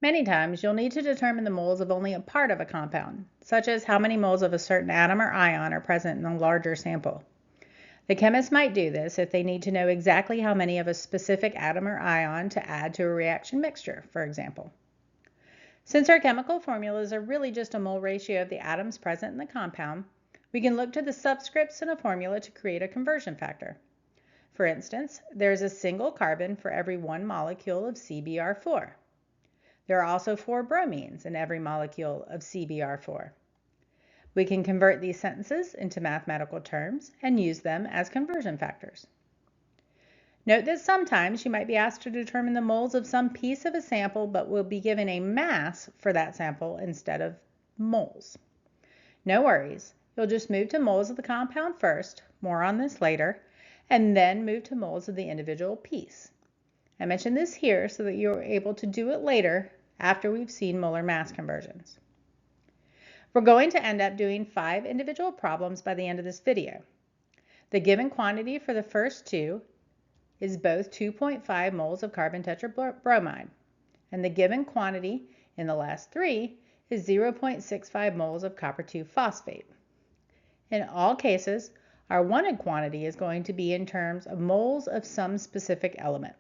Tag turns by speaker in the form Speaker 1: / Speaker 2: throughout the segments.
Speaker 1: Many times, you'll need to determine the moles of only a part of a compound, such as how many moles of a certain atom or ion are present in a larger sample. The chemist might do this if they need to know exactly how many of a specific atom or ion to add to a reaction mixture, for example. Since our chemical formulas are really just a mole ratio of the atoms present in the compound, we can look to the subscripts in a formula to create a conversion factor. For instance, there is a single carbon for every one molecule of CbR4. There are also 4 bromines in every molecule of CbR4. We can convert these sentences into mathematical terms and use them as conversion factors. Note that sometimes you might be asked to determine the moles of some piece of a sample, but will be given a mass for that sample instead of moles. No worries, you'll just move to moles of the compound first, more on this later, and then move to moles of the individual piece. I mentioned this here so that you're able to do it later after we've seen molar mass conversions. We're going to end up doing 5 individual problems by the end of this video. The given quantity for the first 2 is both 2.5 moles of carbon tetrabromide, and the given quantity in the last 3 is 0.65 moles of copper 2 phosphate. In all cases, our wanted quantity is going to be in terms of moles of some specific element.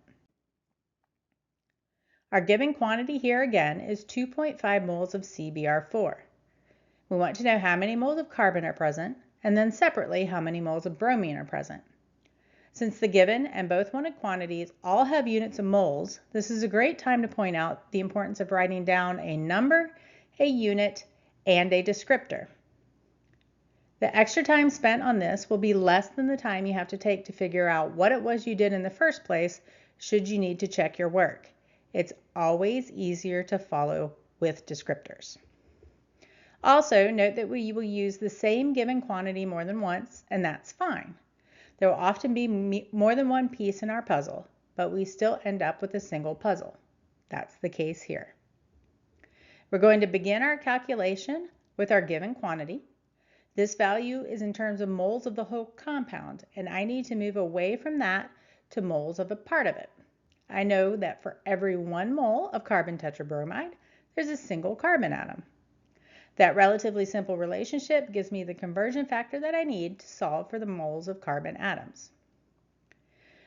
Speaker 1: Our given quantity here again is 2.5 moles of CbR4. We want to know how many moles of carbon are present, and then separately how many moles of bromine are present. Since the given and both wanted quantities all have units of moles, this is a great time to point out the importance of writing down a number, a unit, and a descriptor. The extra time spent on this will be less than the time you have to take to figure out what it was you did in the first place should you need to check your work. It's always easier to follow with descriptors. Also, note that we will use the same given quantity more than once, and that's fine. There will often be more than one piece in our puzzle, but we still end up with a single puzzle. That's the case here. We're going to begin our calculation with our given quantity. This value is in terms of moles of the whole compound, and I need to move away from that to moles of a part of it. I know that for every 1 mole of carbon tetrabromide, there's a single carbon atom. That relatively simple relationship gives me the conversion factor that I need to solve for the moles of carbon atoms.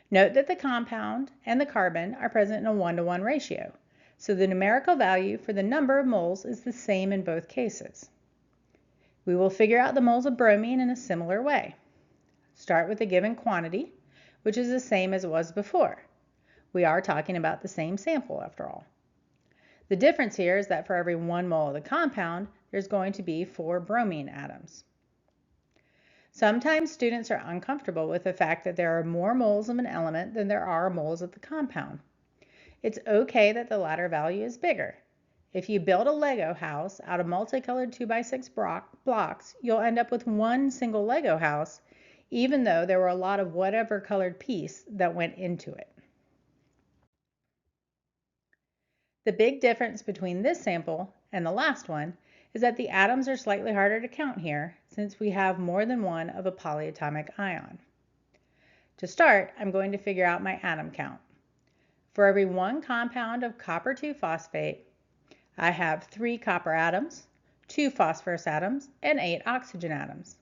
Speaker 1: Note that the compound and the carbon are present in a 1-to-1 ratio, so the numerical value for the number of moles is the same in both cases. We will figure out the moles of bromine in a similar way. Start with the given quantity, which is the same as it was before. We are talking about the same sample after all. The difference here is that for every 1 mole of the compound, there's going to be 4 bromine atoms. Sometimes students are uncomfortable with the fact that there are more moles of an element than there are moles of the compound. It's okay that the latter value is bigger. If you build a Lego house out of multicolored 2x6 blocks, you'll end up with one single Lego house, even though there were a lot of whatever colored piece that went into it. The big difference between this sample and the last one is that the atoms are slightly harder to count here since we have more than one of a polyatomic ion. To start, I'm going to figure out my atom count. For every 1 compound of copper 2 phosphate, I have 3 copper atoms, 2 phosphorus atoms, and 8 oxygen atoms.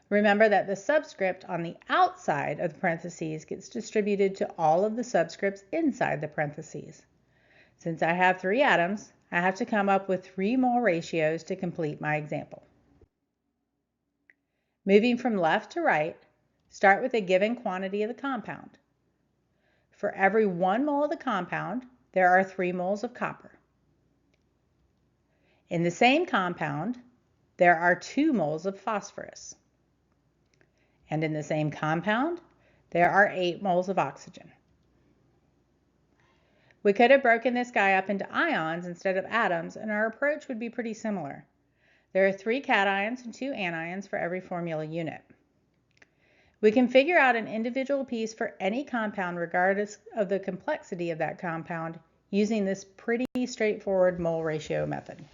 Speaker 1: Remember that the subscript on the outside of the parentheses gets distributed to all of the subscripts inside the parentheses. Since I have 3 atoms, I have to come up with 3 mole ratios to complete my example. Moving from left to right, start with a given quantity of the compound. For every 1 mole of the compound, there are 3 moles of copper. In the same compound, there are 2 moles of phosphorus. And in the same compound, there are 8 moles of oxygen. We could have broken this guy up into ions instead of atoms, and our approach would be pretty similar. There are 3 cations and 2 anions for every formula unit. We can figure out an individual piece for any compound regardless of the complexity of that compound using this pretty straightforward mole ratio method.